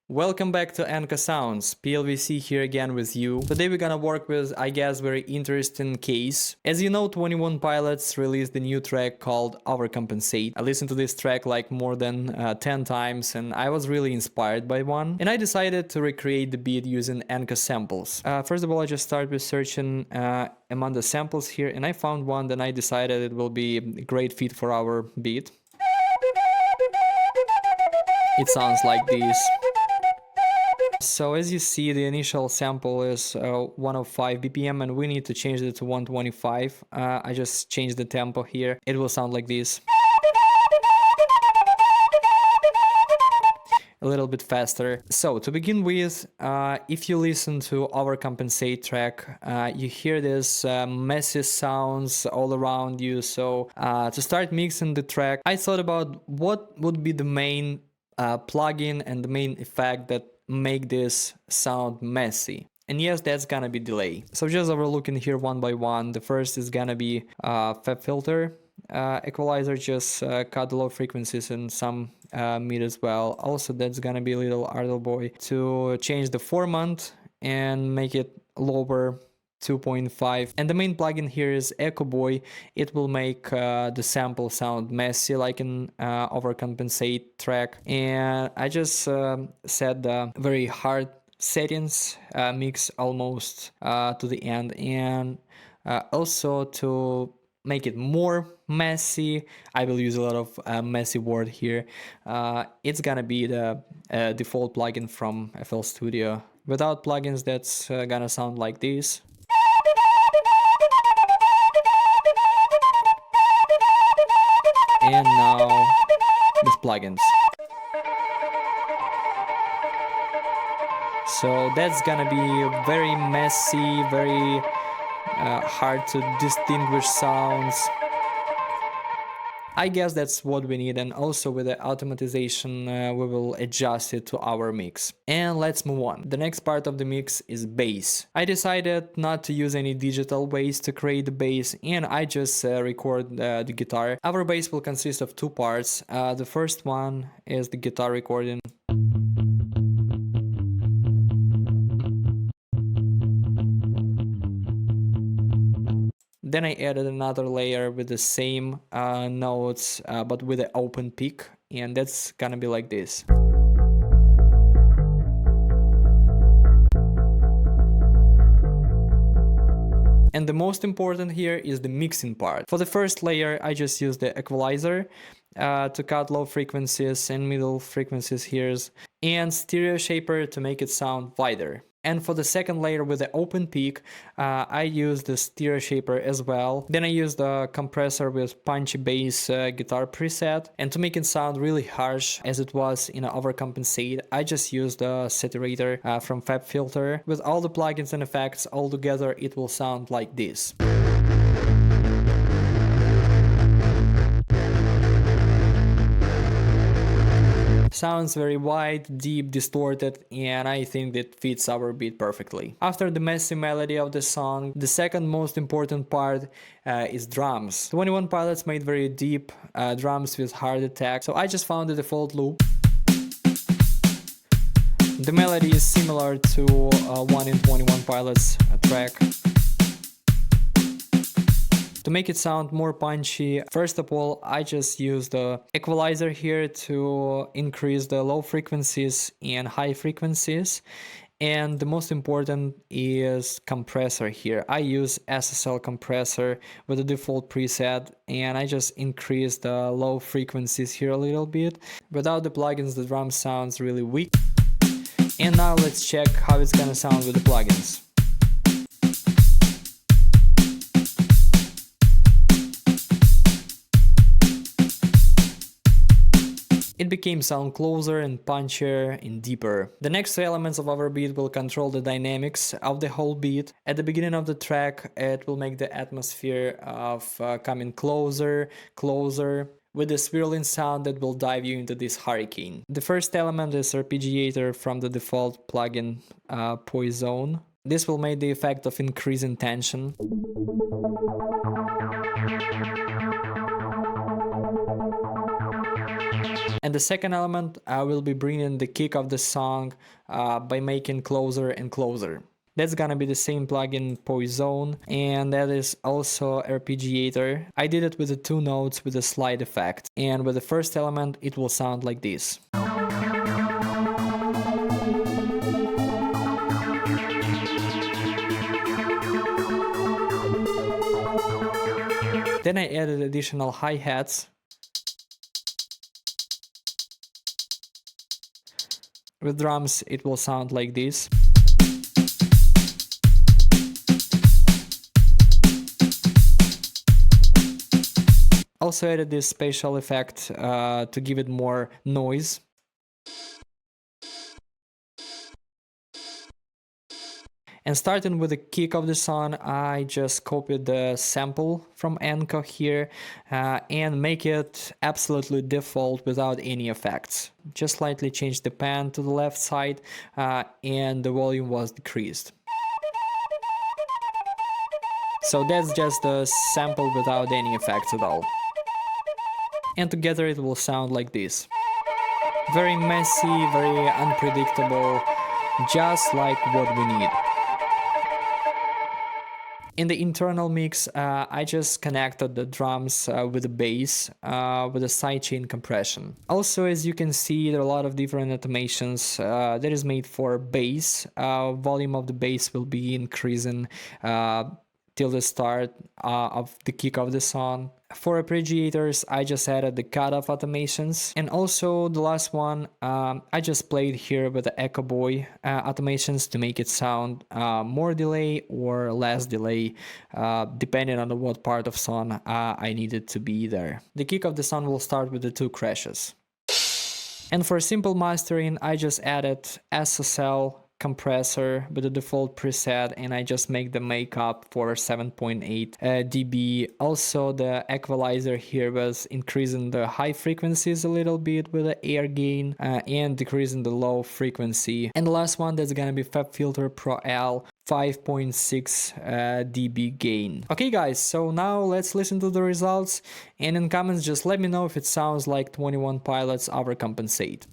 Welcome back to ENKO Sounds, PLVC here again with you. Today we're gonna work with, I guess, very interesting case. As you know, 21 Pilots released a new track called Overcompensate. I listened to this track like more than 10 times and I was really inspired by one. And I decided to recreate the beat using ENKO samples. First of all, I just started with searching among the samples here and I found one, then I decided it will be a great fit for our beat. It sounds like this. So as you see, the initial sample is 105 BPM and we need to change it to 125. I just changed the tempo here. It will sound like this. A little bit faster. So to begin with, if you listen to Overcompensate track, you hear this messy sounds all around you. So to start mixing the track, I thought about what would be the main plugin and the main effect that make this sound messy. And yes, that's gonna be delay. So just overlooking here one by one. The first is gonna be FEP filter. Equalizer, just cut the low frequencies and some mid as well. Also, that's gonna be a little Ardle Boy to change the formant and make it lower 2.5. And the main plugin here is ENKO Boy. It will make the sample sound messy like in Overcompensate track. And I just set the very hard settings, mix almost to the end, and also to make it more messy, I will use a lot of messy word here. It's gonna be the default plugin from FL Studio. Without plugins, that's gonna sound like this. And now with plugins. So that's gonna be very messy, very hard to distinguish sounds. I guess that's what we need, and also with the automatization we will adjust it to our mix. And let's move on. The next part of the mix is bass. I decided not to use any digital ways to create the bass, and I just record the guitar. Our bass will consist of two parts. The first one is the guitar recording. Then I added another layer with the same notes, but with an open peak, and that's gonna be like this. And the most important here is the mixing part. For the first layer, I just used the equalizer to cut low frequencies and middle frequencies here, and stereo shaper to make it sound wider. And for the second layer with the open peak, I used the stereo shaper as well. Then I used the compressor with punchy bass guitar preset. And to make it sound really harsh as it was in Overcompensate, I just used the saturator from FEP filter. With all the plugins and effects all together, it will sound like this. Sounds very wide, deep, distorted, and I think that fits our beat perfectly. After the messy melody of the song, the second most important part is drums. 21 Pilots made very deep drums with hard attack, so I just found the default loop. The melody is similar to one in 21 Pilots track. To make it sound more punchy, first of all, I just use the equalizer here to increase the low frequencies and high frequencies. And the most important is compressor here. I use SSL compressor with the default preset, and I just increase the low frequencies here a little bit. Without the plugins, the drum sounds really weak. And now let's check how it's gonna sound with the plugins. It became sound closer and punchier and deeper. The next two elements of our beat will control the dynamics of the whole beat. At the beginning of the track, it will make the atmosphere of coming closer, closer, with a swirling sound that will dive you into this hurricane. The first element is arpeggiator from the default plugin Poison. This will make the effect of increasing tension. And the second element, I will be bringing the kick of the song by making closer and closer. That's gonna be the same plugin Poison, and that is also arpeggiator. I did it with the 2 notes with a slide effect, and with the first element it will sound like this. Then I added additional hi-hats. With drums it will sound like this. Also added this spatial effect to give it more noise. And starting with the kick of the song, I just copied the sample from ENKO here and make it absolutely default without any effects. Just slightly change the pan to the left side and the volume was decreased. So that's just a sample without any effects at all. And together it will sound like this. Very messy, very unpredictable, just like what we need. In the internal mix, I just connected the drums with the bass with a sidechain compression. Also, as you can see, there are a lot of different automations that is made for bass. Volume of the bass will be increasing till the start of the kick of the song. For arpeggiators, I just added the cutoff automations. And also the last one, I just played here with the Echo Boy automations to make it sound more delay or less delay, depending on what part of song I needed to be there. The kick of the song will start with the 2 crashes. And for simple mastering, I just added SSL compressor with the default preset, and I just make the makeup for 7.8 dB. Also the equalizer here was increasing the high frequencies a little bit with the air gain and decreasing the low frequency. And the last one, that's gonna be FabFilter Pro L 5.6 dB gain. Okay guys, so now let's listen to the results, and in comments just let me know if it sounds like 21 Pilots Overcompensate.